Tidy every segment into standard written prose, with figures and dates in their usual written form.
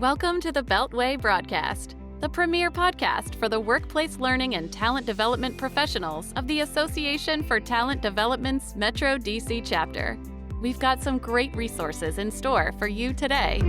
Welcome to the Beltway Broadcast, the premier podcast for the workplace learning and talent development professionals of the Association for Talent Development's Metro DC chapter. We've got some great resources in store for you today.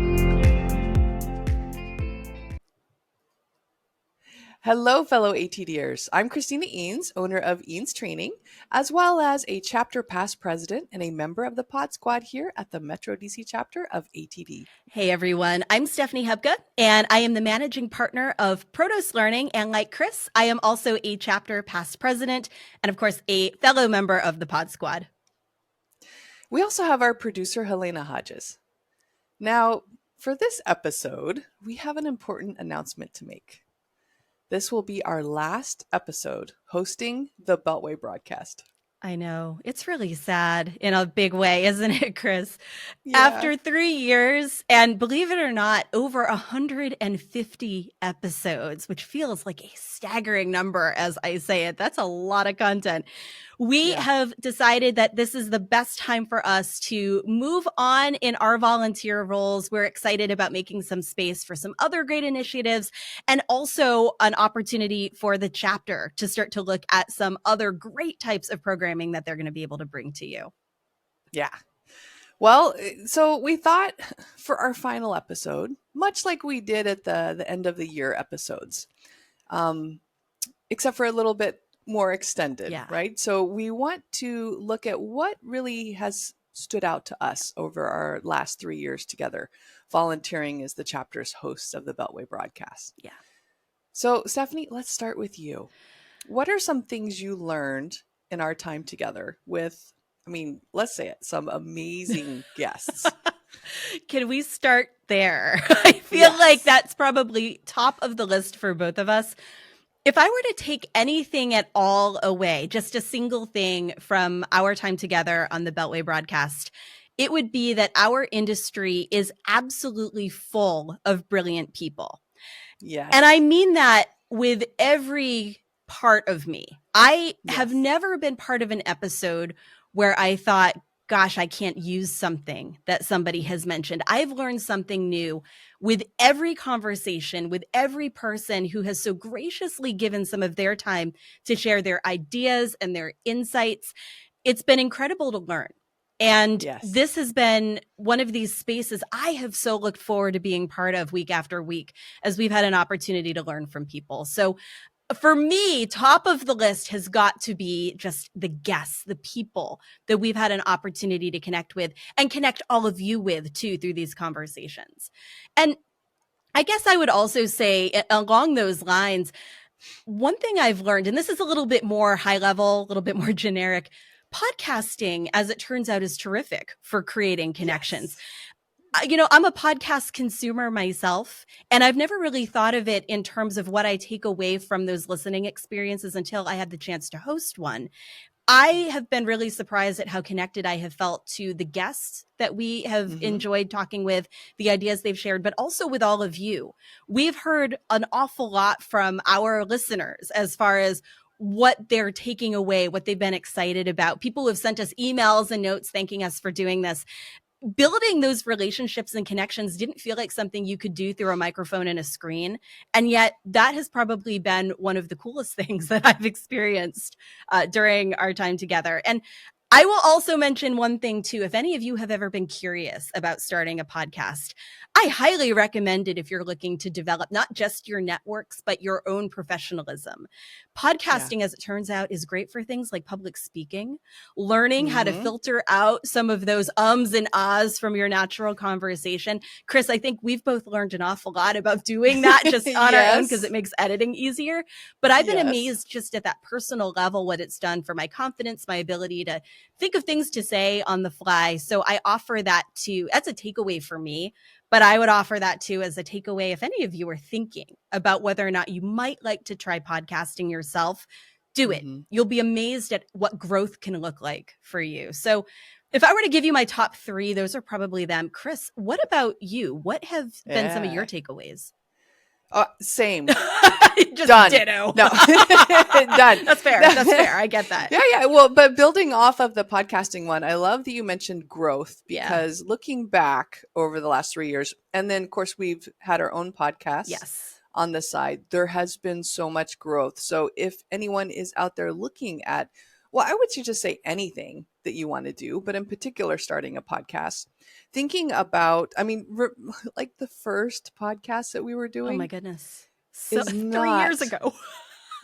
Hello, fellow ATDers. I'm Christina Eanes, owner of Eanes Training, as well as a chapter past president and a member of the pod squad here at the Metro DC chapter of ATD. Hey everyone, I'm Stephanie Hubka, and I am the managing partner of Protos Learning. And like Chris, I am also a chapter past president and of course a fellow member of the pod squad. We also have our producer, Halyna Hodges. Now, for this episode, we have an important announcement to make. This will be our last episode hosting the Beltway Broadcast. I know. It's really sad in a big way, isn't it, Chris? Yeah. After 3 years, and believe it or not, over 150 episodes, which feels like a staggering number as I say it. That's a lot of content. We have decided that this is the best time for us to move on in our volunteer roles. We're excited about making some space for some other great initiatives and also an opportunity for the chapter to start to look at some other great types of programming that they're going to be able to bring to you. Yeah. Well, so we thought for our final episode, much like we did at the end of the year episodes, except for a little bit more extended, right? So we want to look at what really has stood out to us over our last 3 years together, volunteering as the chapter's host of the Beltway Broadcast. Yeah. So Stephanie, let's start with you. What are some things you learned in our time together with, let's say it, some amazing guests? Can we start there? I feel like that's probably top of the list for both of us. If I were to take anything at all away, just a single thing from our time together on the Beltway Broadcast, it would be that our industry is absolutely full of brilliant people. Yes. And I mean that with every part of me. I have never been part of an episode where I thought, gosh, I can't use something that somebody has mentioned. I've learned something new with every conversation, with every person who has so graciously given some of their time to share their ideas and their insights. It's been incredible to learn. And this has been one of these spaces I have so looked forward to being part of week after week as we've had an opportunity to learn from people. So for me, top of the list has got to be just the guests, the people that we've had an opportunity to connect with and connect all of you with too through these conversations. And I guess I would also say along those lines, one thing I've learned, and this is a little bit more high level, a little bit more generic, podcasting, as it turns out, is terrific for creating connections. I'm a podcast consumer myself, and I've never really thought of it in terms of what I take away from those listening experiences until I had the chance to host one. I have been really surprised at how connected I have felt to the guests that we have enjoyed talking with, the ideas they've shared, but also with all of you. We've heard an awful lot from our listeners as far as what they're taking away, what they've been excited about. People have sent us emails and notes thanking us for doing this. Building those relationships and connections didn't feel like something you could do through a microphone and a screen. And yet that has probably been one of the coolest things that I've experienced during our time together. And I will also mention one thing too. If any of you have ever been curious about starting a podcast, I highly recommend it if you're looking to develop not just your networks, but your own professionalism. Podcasting, as it turns out, is great for things like public speaking, learning how to filter out some of those ums and ahs from your natural conversation. Chris, I think we've both learned an awful lot about doing that just on our own because it makes editing easier. But I've been amazed just at that personal level, what it's done for my confidence, my ability to think of things to say on the fly. So I offer that that's a takeaway for me. But I would offer that too as a takeaway. If any of you are thinking about whether or not you might like to try podcasting yourself, do it. You'll be amazed at what growth can look like for you. So if I were to give you my top 3, those are probably them. Chris, what about you? What have been some of your takeaways? Same. Just Done. ditto. No. Done. That's fair. That's fair. I get that. Yeah. Well, but building off of the podcasting one, I love that you mentioned growth, because looking back over the last 3 years, and then of course we've had our own podcast Yes. on the side, there has been so much growth. So if anyone is out there looking at, well, I would just say anything that you want to do, but in particular, starting a podcast, thinking about, I mean, like the first podcast that we were doing. Oh my goodness. So is 3 not years ago.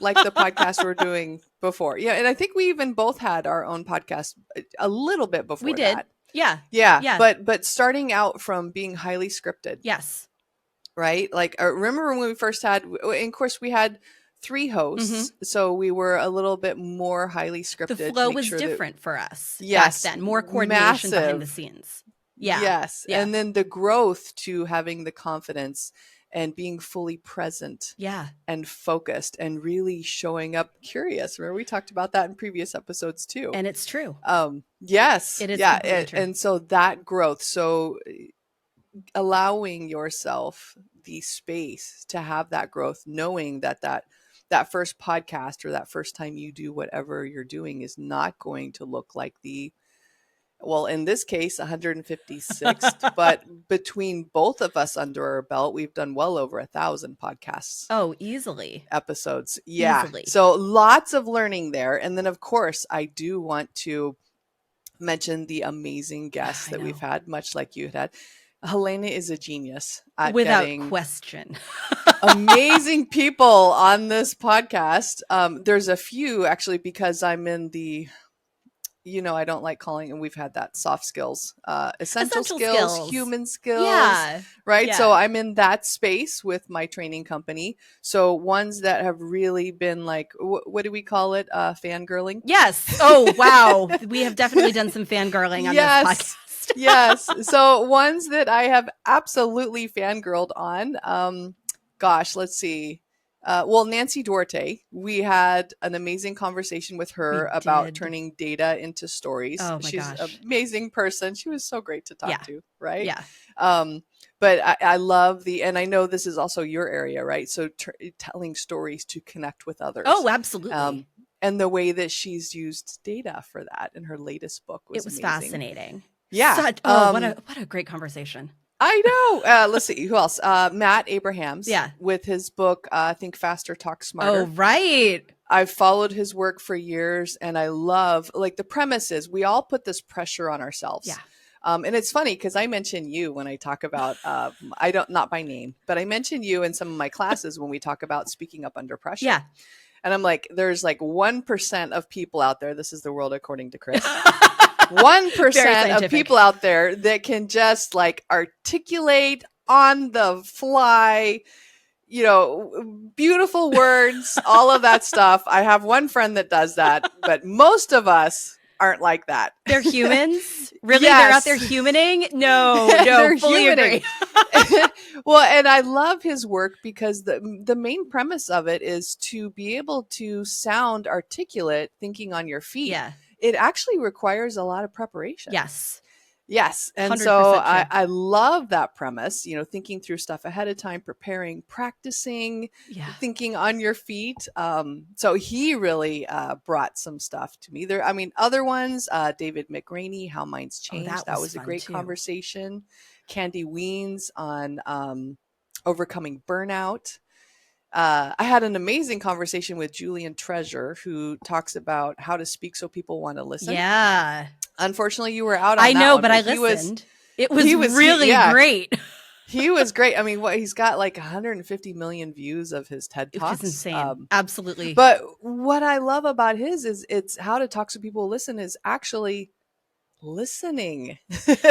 like the podcast we're doing before. Yeah. And I think we even both had our own podcast a little bit before We did. that. Yeah. Yeah. But starting out from being highly scripted. Yes. Right. Like, remember when we first had, and of course we had 3 hosts. So we were a little bit more highly scripted. The flow was different for us back then. More coordination behind the scenes. Yeah. Yes. Yeah. And then the growth to having the confidence and being fully present. Yeah. And focused and really showing up curious. Remember, we talked about that in previous episodes too. And it's true. Yes. It is. Yeah. True. And so that growth. So allowing yourself the space to have that growth, knowing that first podcast or that first time you do whatever you're doing is not going to look like well, in this case, 156th, but between both of us under our belt, we've done well over 1,000 podcasts. Oh, easily. Episodes. Yeah. Easily. So lots of learning there. And then, of course, I do want to mention the amazing guests that we've had, much like you had. Halyna is a genius at without getting question. amazing people on this podcast. There's a few actually, because I'm in the, I don't like calling, and we've had that soft skills, essential skills, human skills. Yeah. Right. Yeah. So I'm in that space with my training company. So ones that have really been like, what do we call it? Fangirling. Yes. Oh, wow. We have definitely done some fangirling on this podcast. Yes. So ones that I have absolutely fangirled on. Gosh, let's see. Nancy Duarte, we had an amazing conversation with her about turning data into stories. Oh my She's gosh. an amazing person. She was so great to talk to, right? Yeah. But I love and I know this is also your area, right? So telling stories to connect with others. Oh, absolutely. And the way that she's used data for that in her latest book was amazing. Fascinating. Yeah. What a great conversation. I know. Let's see. Who else? Matt Abrahams. Yeah. With his book, Think Faster, Talk Smarter. Oh, right. I've followed his work for years, and I love, like, the premise is we all put this pressure on ourselves. Yeah. And it's funny because I mention you when I talk about, not by name, but I mention you in some of my classes when we talk about speaking up under pressure. Yeah. And I'm like, there's like 1% of people out there. This is the world according to Chris. 1% of people out there that can just like articulate on the fly, beautiful words, all of that stuff. I have one friend that does that, but most of us aren't like that. They're humans? Really? Yes. They're out there humaning? No, They're fully humaning. agree. Well, and I love his work because the main premise of it is to be able to sound articulate, thinking on your feet. Yeah. It actually requires a lot of preparation. Yes. Yes. And 100% so true. I love that premise, thinking through stuff ahead of time, preparing, practicing, thinking on your feet. So he really brought some stuff to me. Other ones, David McRaney, How Minds Change. That was a great conversation. Candy Weens on overcoming burnout. I had an amazing conversation with Julian Treasure, who talks about how to speak so people want to listen. Yeah. Unfortunately, you were out on I that know, one, but I listened. It was really great. He was great. I mean, he's got like 150 million views of his TED Talks. It's insane. Absolutely. But what I love about his is it's how to talk so people listen is actually listening.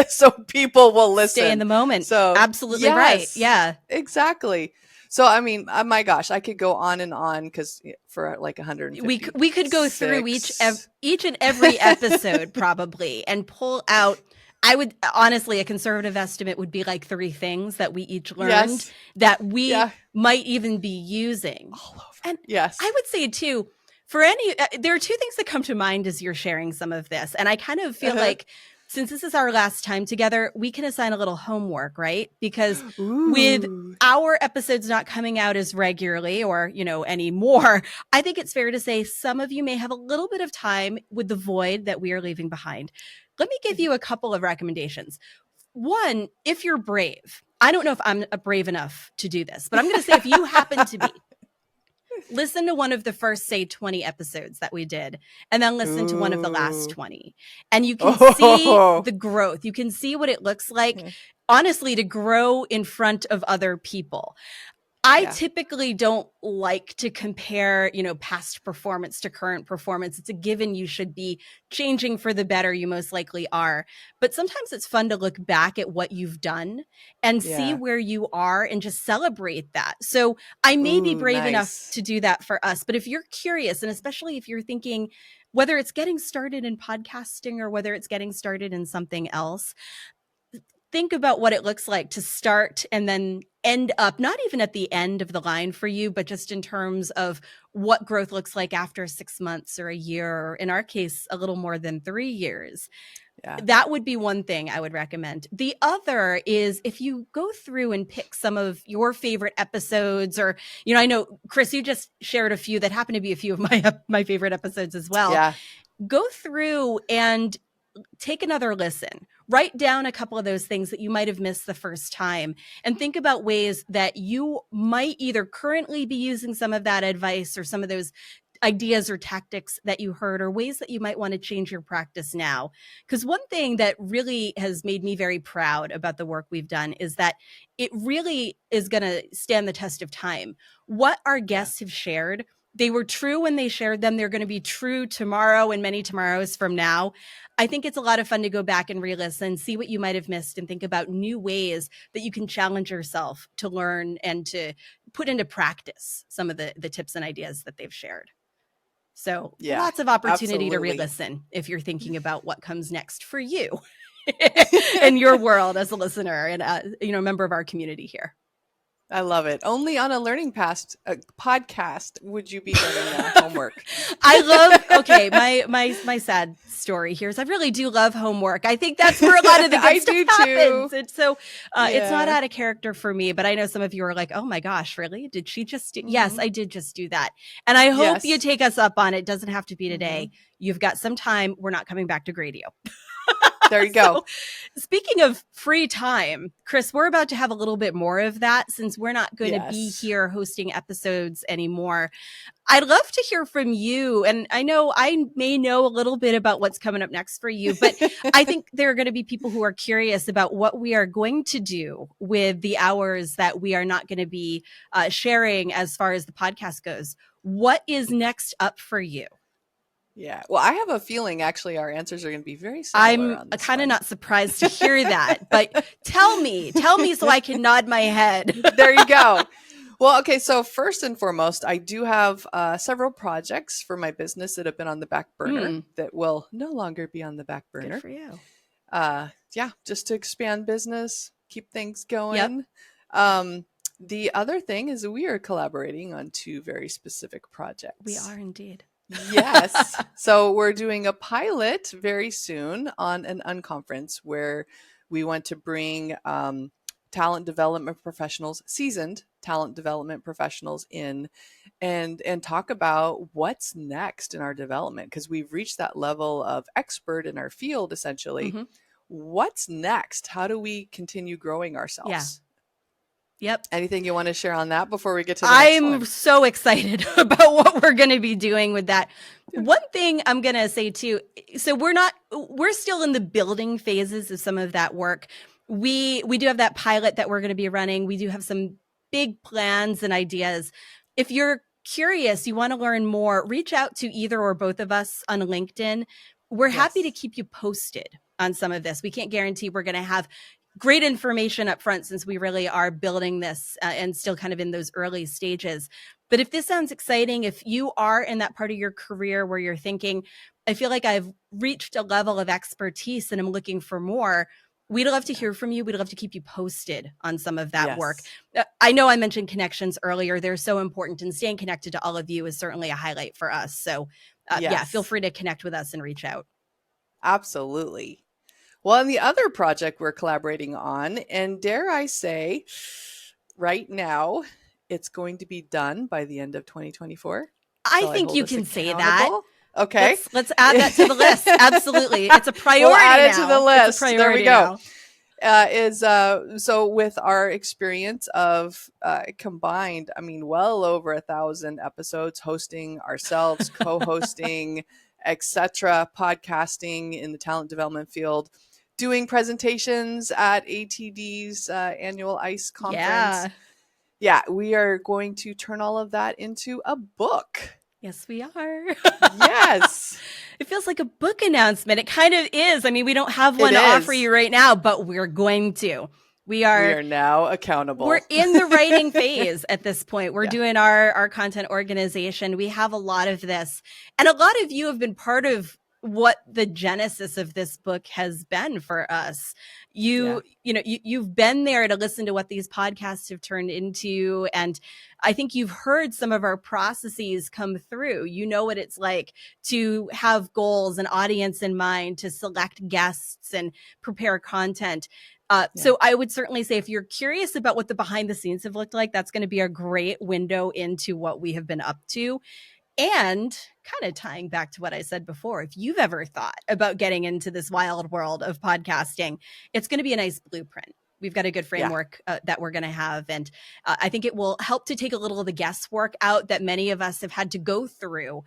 So people will listen. Stay in the moment. So absolutely right. Yeah. Exactly. So, I mean, my gosh, I could go on and on because for like 150. We could go through each and every episode probably and pull out. I would honestly, a conservative estimate would be like 3 things that we each learned that we might even be using. All over. And yes, I would say too, there are 2 things that come to mind as you're sharing some of this. And I kind of feel like since this is our last time together, we can assign a little homework, right? Because with our episodes not coming out as regularly or, anymore, I think it's fair to say some of you may have a little bit of time with the void that we are leaving behind. Let me give you a couple of recommendations. One, if you're brave, I don't know if I'm brave enough to do this, but I'm going to say if you happen to be, listen to one of the first, say, 20 episodes that we did, and then listen to one of the last 20. And you can see the growth. You can see what it looks like, honestly, to grow in front of other people. I typically don't like to compare, past performance to current performance. It's a given you should be changing for the better. You most likely are. But sometimes it's fun to look back at what you've done and see where you are and just celebrate that. So I may be brave enough to do that for us. But if you're curious, and especially if you're thinking, whether it's getting started in podcasting or whether it's getting started in something else, think about what it looks like to start and then end up, not even at the end of the line for you, but just in terms of what growth looks like after 6 months or a year, or in our case, a little more than 3 years. Yeah. That would be one thing I would recommend. The other is if you go through and pick some of your favorite episodes, or, I know, Chris, you just shared a few that happen to be a few of my favorite episodes as well. Yeah. Go through and take another listen. Write down a couple of those things that you might have missed the first time, and think about ways that you might either currently be using some of that advice or some of those ideas or tactics that you heard, or ways that you might want to change your practice now. Because one thing that really has made me very proud about the work we've done is that it really is going to stand the test of time. What our guests have shared, they were true when they shared them. They're going to be true tomorrow and many tomorrows from now. I think it's a lot of fun to go back and re-listen, see what you might have missed, and think about new ways that you can challenge yourself to learn and to put into practice some of the tips and ideas that they've shared. So lots of opportunity to re-listen if you're thinking about what comes next for you in your world as a listener and a member of our community here. I love it. Only on a Learning Past podcast would you be learning homework. I love, okay, my sad story here is I really do love homework. I think that's where a lot of the good stuff happens. And so it's not out of character for me, but I know some of you are like, oh my gosh, really? Did she just do? Mm-hmm. Yes, I did just do that. And I hope you take us up on it. It doesn't have to be today. Mm-hmm. You've got some time. We're not coming back to Gradio. There you go. So, speaking of free time, Chris, we're about to have a little bit more of that since we're not going to be here hosting episodes anymore. I'd love to hear from you. And I know I may know a little bit about what's coming up next for you, but I think there are going to be people who are curious about what we are going to do with the hours that we are not going to be sharing as far as the podcast goes. What is next up for you? Yeah. Well, I have a feeling actually our answers are going to be very similar. I'm kind of not surprised to hear that, but tell me so I can nod my head. There you go. Well, okay. So first and foremost, I do have several projects for my business that have been on the back burner that will no longer be on the back burner. Good for you. Just to expand business, keep things going. Yep. The other thing is we are collaborating on 2 very specific projects. We are indeed. Yes. So we're doing a pilot very soon on an unconference where we want to bring talent development professionals, seasoned talent development professionals in and talk about what's next in our development, because we've reached that level of expert in our field, essentially. Mm-hmm. What's next? How do we continue growing ourselves? Yeah. Yep. Anything you want to share on that before we get to the next one? I'm so excited about what we're going to be doing with that. One thing I'm going to say too, so we're still in the building phases of some of that work. We do have that pilot that we're going to be running. We do have some big plans and ideas. If you're curious, you want to learn more, reach out to either or both of us on LinkedIn. We're happy to keep you posted on some of this. We can't guarantee we're going to have great information up front since we really are building this and still kind of in those early stages. But if this sounds exciting, if you are in that part of your career where you're thinking, I feel like I've reached a level of expertise and I'm looking for more, we'd love to hear from you. We'd love to keep you posted on some of that work. I know I mentioned connections earlier. They're so important, and staying connected to all of you is certainly a highlight for us. So feel free to connect with us and reach out. Absolutely. Well, and the other project we're collaborating on, and dare I say, right now, it's going to be done by the end of 2024. I think you can say that. Okay. Let's add that to the list. Absolutely. It's a priority we'll add now. it to the list. There we go. Now. So with our experience of combined, well over 1,000 episodes, hosting ourselves, co-hosting, etc., podcasting in the talent development field, doing presentations at ATD's annual ICE conference. Yeah, we are going to turn all of that into a book. Yes, we are. Yes. It feels like a book announcement. It kind of is. We don't have one to offer you right now, but we're going to. We are now accountable. We're in the writing phase at this point. We're doing our content organization. We have a lot of this. And a lot of you have been part of what the genesis of this book has been for us. You've been there to listen to what these podcasts have turned into. And I think you've heard some of our processes come through. You know what it's like to have goals and audience in mind, to select guests and prepare content. So I would certainly say if you're curious about what the behind the scenes have looked like, that's going to be a great window into what we have been up to. And kind of tying back to what I said before, if you've ever thought about getting into this wild world of podcasting, it's going to be a nice blueprint. We've got a good framework that we're going to have. And I think it will help to take a little of the guesswork out that many of us have had to go through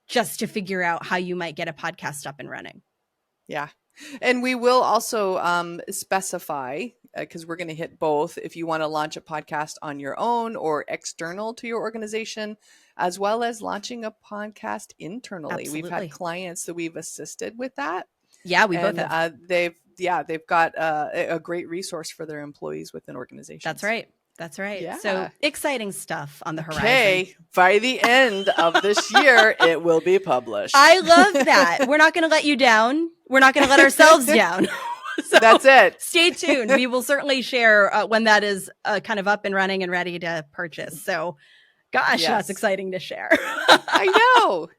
just to figure out how you might get a podcast up and running. Yeah. And we will also specify, because we're going to hit both, if you want to launch a podcast on your own or external to your organization, as well as launching a podcast internally. Absolutely. We've had clients that we've assisted with that. Yeah, we both have. They've got a great resource for their employees within organizations. That's right. Yeah. So exciting stuff on the horizon. Okay. By the end of this year, it will be published. I love that. We're not going to let you down. We're not going to let ourselves down. So that's it. Stay tuned. We will certainly share when that is kind of up and running and ready to purchase. So, gosh, that's exciting to share. I know.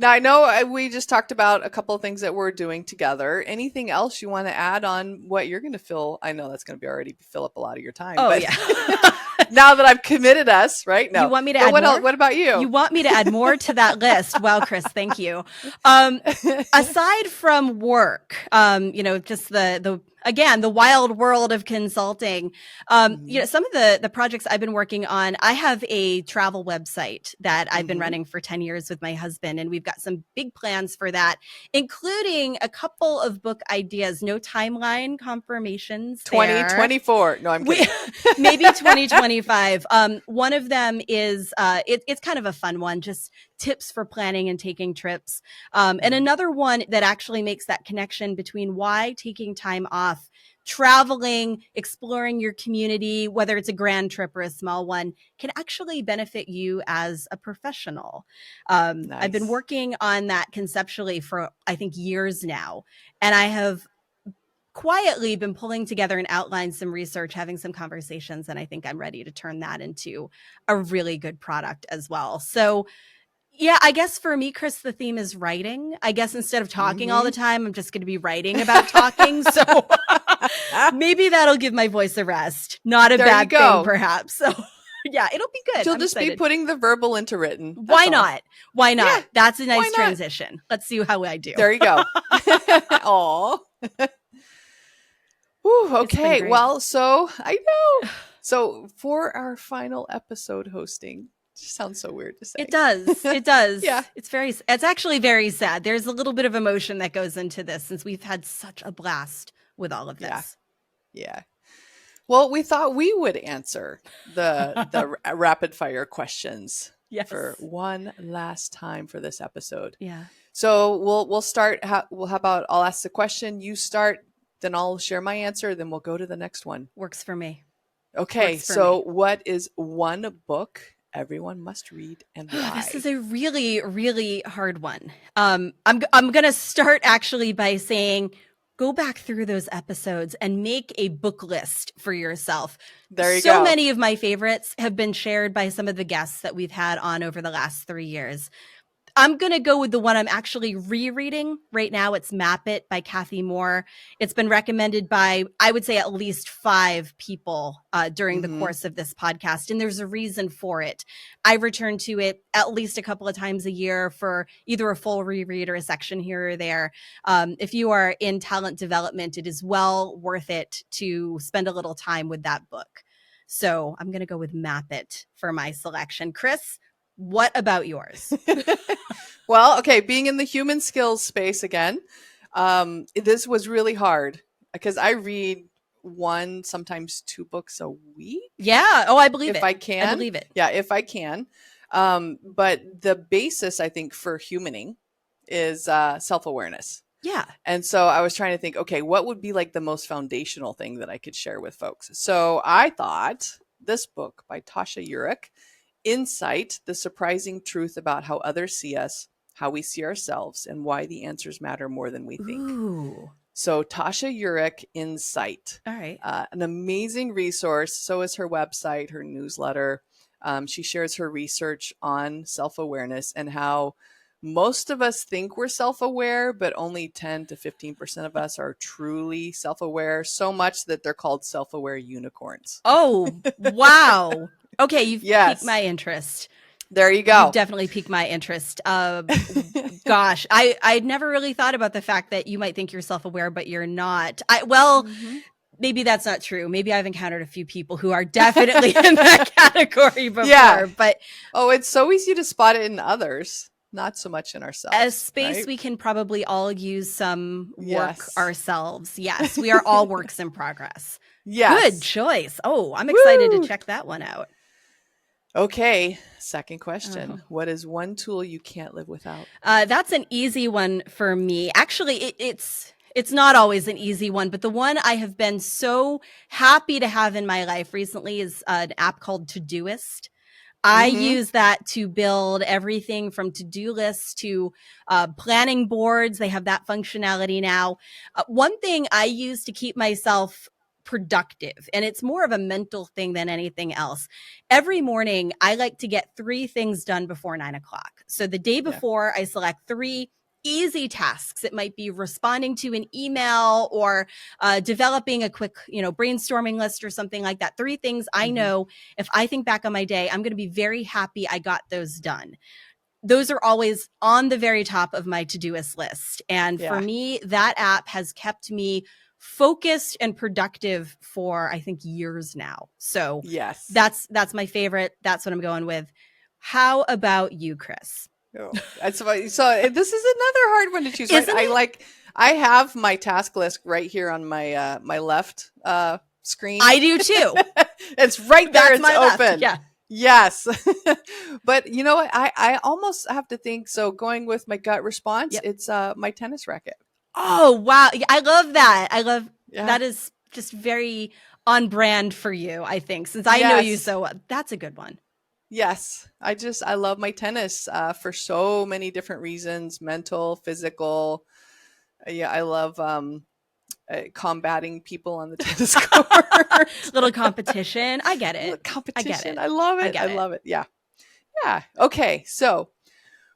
Now, I know we just talked about a couple of things that we're doing together. Anything else you want to add on what you're going to fill? I know that's going to be already fill up a lot of your time. Oh, but yeah. Now that I've committed us, right? No. You want me to add more? What about you? You want me to add more to that list? Wow, Chris, thank you. Aside from work, just the wild world of consulting, some of the projects I've been working on, I have a travel website that I've been running for 10 years with my husband, and we've got some big plans for that, including a couple of book ideas, no timeline confirmations. 2024. No, I'm kidding. Maybe 2025. One of them is, it's kind of a fun one, just tips for planning and taking trips. And another one that actually makes that connection between why taking time off, traveling, exploring your community, whether it's a grand trip or a small one, can actually benefit you as a professional. Nice. I've been working on that conceptually for, I think, years now. And I have quietly been pulling together and outline some research, having some conversations, and I think I'm ready to turn that into a really good product as well. So yeah, I guess for me, Chris, the theme is writing. I guess instead of talking all the time, I'm just going to be writing about talking. So maybe that'll give my voice a rest. Not a bad thing, perhaps. So yeah, it'll be good. You'll just be putting the verbal into written. Why not? Why not? Yeah, that's a nice transition. Let's see how I do. There you go. Aw. Whew, okay. Well, so I know. So for our final episode hosting, sounds so weird to say. It does. It does. Yeah. It's actually very sad. There's a little bit of emotion that goes into this since we've had such a blast with all of this. Yeah. Well, we thought we would answer the rapid fire questions for one last time for this episode. Yeah. So we'll start. How about I'll ask the question, you start, then I'll share my answer, then we'll go to the next one. Works for me. Okay. So what is one book everyone must read and why? This is a really, really hard one. I'm going to start actually by saying, go back through those episodes and make a book list for yourself. There you go. So many of my favorites have been shared by some of the guests that we've had on over the last 3 years. I'm going to go with the one I'm actually rereading right now. It's Map It by Kathy Moore. It's been recommended by, I would say, at least 5 people during the course of this podcast. And there's a reason for it. I return to it at least a couple of times a year for either a full reread or a section here or there. If you are in talent development, it is well worth it to spend a little time with that book. So I'm going to go with Map It for my selection. Chris, what about yours? Well, okay, being in the human skills space again, this was really hard because I read 1, sometimes 2 books a week. Yeah. Oh, I believe it. If I can. I believe it. Yeah, if I can. But the basis, I think, for humaning is self-awareness. Yeah. And so I was trying to think, okay, what would be like the most foundational thing that I could share with folks? So I thought this book by Tasha Eurich, Insight, The Surprising Truth About How Others See Us, How We See Ourselves, and Why the Answers Matter More Than We Think. Ooh. So Tasha Eurich, Insight. All right. An amazing resource. So is her website, her newsletter. She shares her research on self-awareness and how most of us think we're self-aware, but only 10 to 15% of us are truly self-aware, so much that they're called self-aware unicorns. Oh, wow. Okay, you've piqued my interest. There you go. You've definitely piqued my interest. Gosh, I'd never really thought about the fact that you might think you're self-aware, but you're not. Maybe that's not true. Maybe I've encountered a few people who are definitely in that category before. Yeah. But it's so easy to spot it in others. Not so much in ourselves. A space we can probably all use some work ourselves. Yes, we are all works in progress. Yes. Good choice. Oh, I'm excited to check that one out. Okay, second question. What is one tool you can't live without? That's an easy one for me. Actually, it's not always an easy one, but the one I have been so happy to have in my life recently is an app called Todoist. I use that to build everything from to-do lists to planning boards. They have that functionality now. One thing I use to keep myself productive, and it's more of a mental thing than anything else. Every morning, I like to get 3 things done before 9 o'clock. So the day before, I select 3 easy tasks. It might be responding to an email or developing a quick, brainstorming list or something like that. 3 things I know if I think back on my day, I'm going to be very happy I got those done. Those are always on the very top of my Todoist list. And for me, that app has kept me focused and productive for, I think, years now. So that's my favorite. That's what I'm going with. How about you, Chris? So this is another hard one to choose. Right? I have my task list right here on my my left screen. I do too. It's right there. It's open. Left. Yeah. Yes. But you know what? I almost have to think. So going with my gut response, it's my tennis racket. Oh, wow. I love that. That is just very on brand for you, I think, since I know you so well. That's a good one. Yes. I love my tennis for so many different reasons, mental, physical. I love combating people on the tennis court. Little competition. I get it. Competition. I get it. I love it. I love it. Yeah. Yeah. Okay. So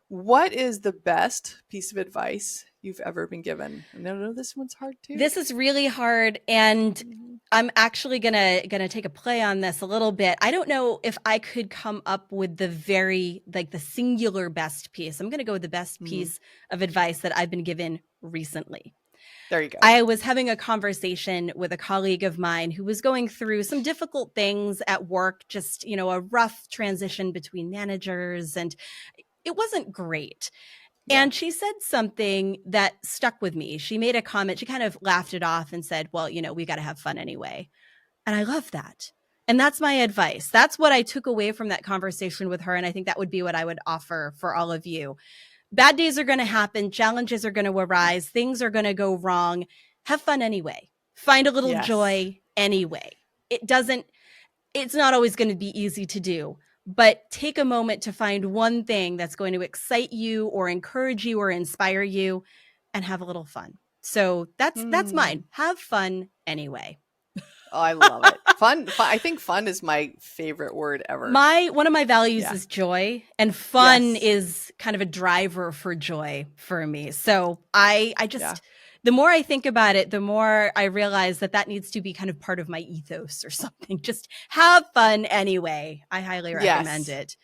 what is the best piece of advice you've ever been given? No, this one's hard too. This is really hard, and I'm actually gonna take a play on this a little bit. I don't know if I could come up with the singular best piece. I'm gonna go with the best piece of advice that I've been given recently. There you go. I was having a conversation with a colleague of mine who was going through some difficult things at work, just, a rough transition between managers, and it wasn't great. Yeah. And she said something that stuck with me. She made a comment. She kind of laughed it off and said, well, we got to have fun anyway. And I love that. And that's my advice. That's what I took away from that conversation with her. And I think that would be what I would offer for all of you. Bad days are going to happen. Challenges are going to arise. Things are going to go wrong. Have fun anyway. Find a little joy anyway. It's not always going to be easy to do. But take a moment to find one thing that's going to excite you or encourage you or inspire you, and have a little fun. So that's mine. Have fun anyway. Oh, I love it. Fun. I think fun is my favorite word ever. One of my values is joy, and fun Yes. is kind of a driver for joy for me. So I just, the more I think about it, the more I realize that needs to be kind of part of my ethos or something. Just have fun anyway. I highly recommend it.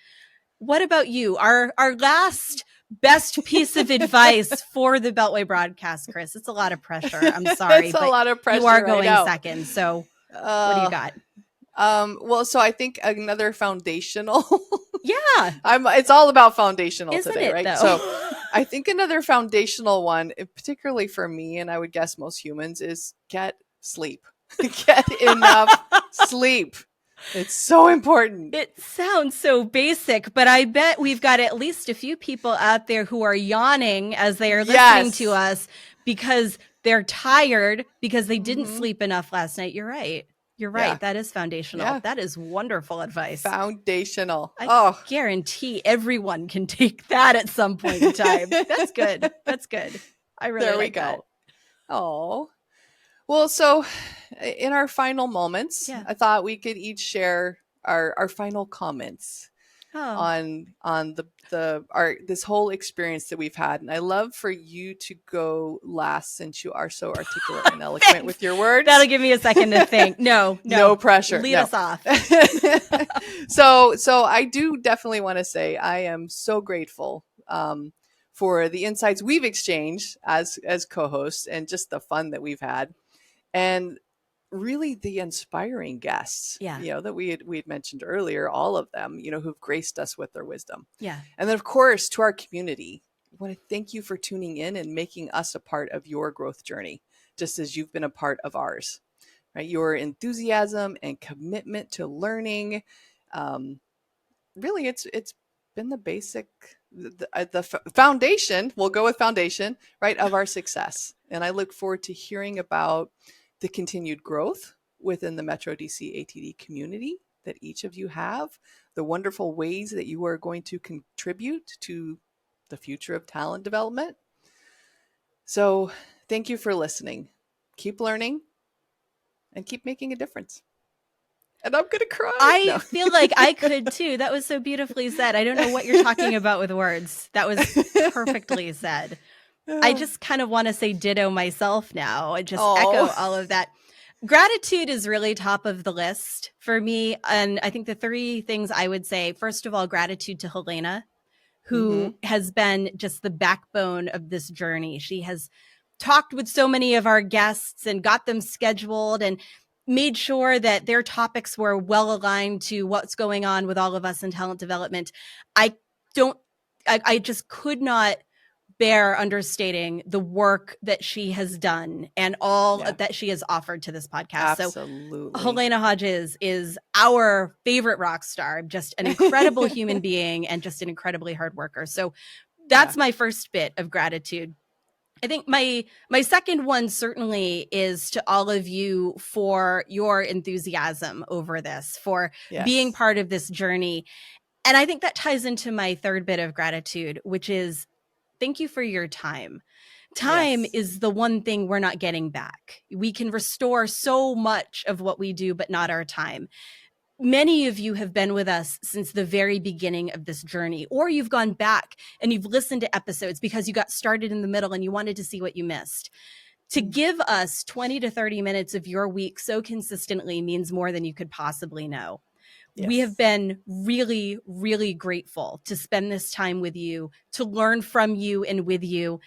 What about you? Our last best piece of advice for the Beltway broadcast, Chris. It's a lot of pressure. I'm sorry. It's a lot of pressure. You are going second. So what do you got? Well, so I think another foundational. Yeah. It's all about foundational Isn't today, it, right? Though? So I think another foundational one, particularly for me, and I would guess most humans, is get sleep. Get enough sleep. It's so important. It sounds so basic, but I bet we've got at least a few people out there who are yawning as they are listening to us because they're tired because they didn't sleep enough last night. You're right. You're right. Yeah. That is foundational. Yeah. That is wonderful advice. Foundational. I guarantee everyone can take that at some point in time. That's good. That's good. I really like that. Oh. Well, so in our final moments, I thought we could each share our final comments on this whole experience that we've had. And I love for you to go last since you are so articulate and eloquent with your words. That'll give me a second to think. No pressure. Lead us off. So I do definitely want to say I am so grateful for the insights we've exchanged as co-hosts and just the fun that we've had. And really the inspiring guests, that we had mentioned earlier, all of them, who've graced us with their wisdom. Yeah. And then, of course, to our community, I want to thank you for tuning in and making us a part of your growth journey, just as you've been a part of ours, right? Your enthusiasm and commitment to learning. Really, it's been the basic, the foundation, we'll go with foundation, right, of our success. And I look forward to hearing about the continued growth within the Metro DC ATD community that each of you have, the wonderful ways that you are going to contribute to the future of talent development. So thank you for listening. Keep learning and keep making a difference. And I'm going to cry. I feel like I could too. That was so beautifully said. I don't know what you're talking about with words. That was perfectly said. I just kind of want to say ditto myself now and just echo all of that. Gratitude is really top of the list for me. And I think the three things I would say, first of all, gratitude to Halyna, who has been just the backbone of this journey. She has talked with so many of our guests and got them scheduled and made sure that their topics were well aligned to what's going on with all of us in talent development. I just could not bear understating the work that she has done and all that she has offered to this podcast. Absolutely. So Halyna Hodges is our favorite rock star, just an incredible human being and just an incredibly hard worker. So that's my first bit of gratitude. I think my second one certainly is to all of you for your enthusiasm over this, for being part of this journey. And I think that ties into my third bit of gratitude, which is thank you for your time. Time is the one thing we're not getting back. We can restore so much of what we do, but not our time. Many of you have been with us since the very beginning of this journey, or you've gone back and you've listened to episodes because you got started in the middle and you wanted to see what you missed. To give us 20 to 30 minutes of your week so consistently means more than you could possibly know. We have been really, really grateful to spend this time with you, to learn from you and with you,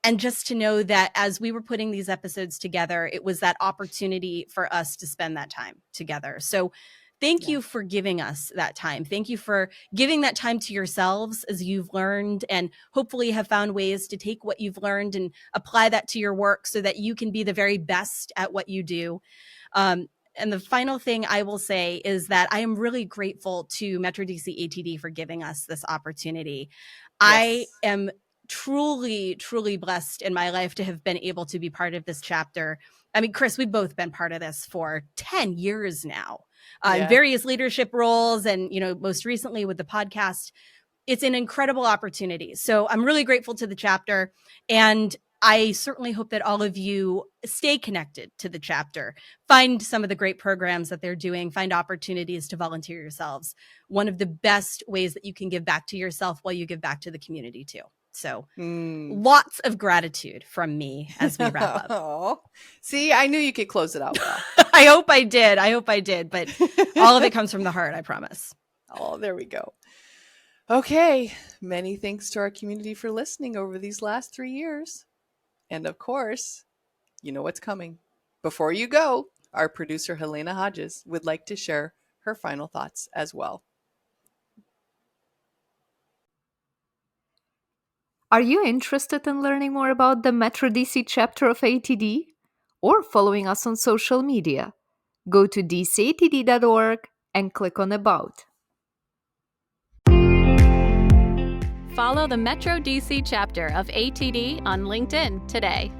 and just to know that as we were putting these episodes together, it was that opportunity for us to spend that time together. So thank you for giving us that time. Thank you for giving that time to yourselves as you've learned and hopefully have found ways to take what you've learned and apply that to your work so that you can be the very best at what you do. And the final thing I will say is that I am really grateful to Metro DC ATD for giving us this opportunity. I am truly, truly blessed in my life to have been able to be part of this chapter. I mean, Chris, we've both been part of this for 10 years now, in various leadership roles and, most recently with the podcast. It's an incredible opportunity. So I'm really grateful to the chapter. And I certainly hope that all of you stay connected to the chapter, find some of the great programs that they're doing, find opportunities to volunteer yourselves. One of the best ways that you can give back to yourself while you give back to the community too. So lots of gratitude from me as we wrap up. See, I knew you could close it out well. I hope I did. But all of it comes from the heart, I promise. Oh, there we go. Okay. Many thanks to our community for listening over these last 3 years. And of course, you know what's coming. Before you go, our producer, Halyna Hodges, would like to share her final thoughts as well. Are you interested in learning more about the Metro DC chapter of ATD or following us on social media? Go to dcatd.org and click on About. Follow the Metro DC chapter of ATD on LinkedIn today.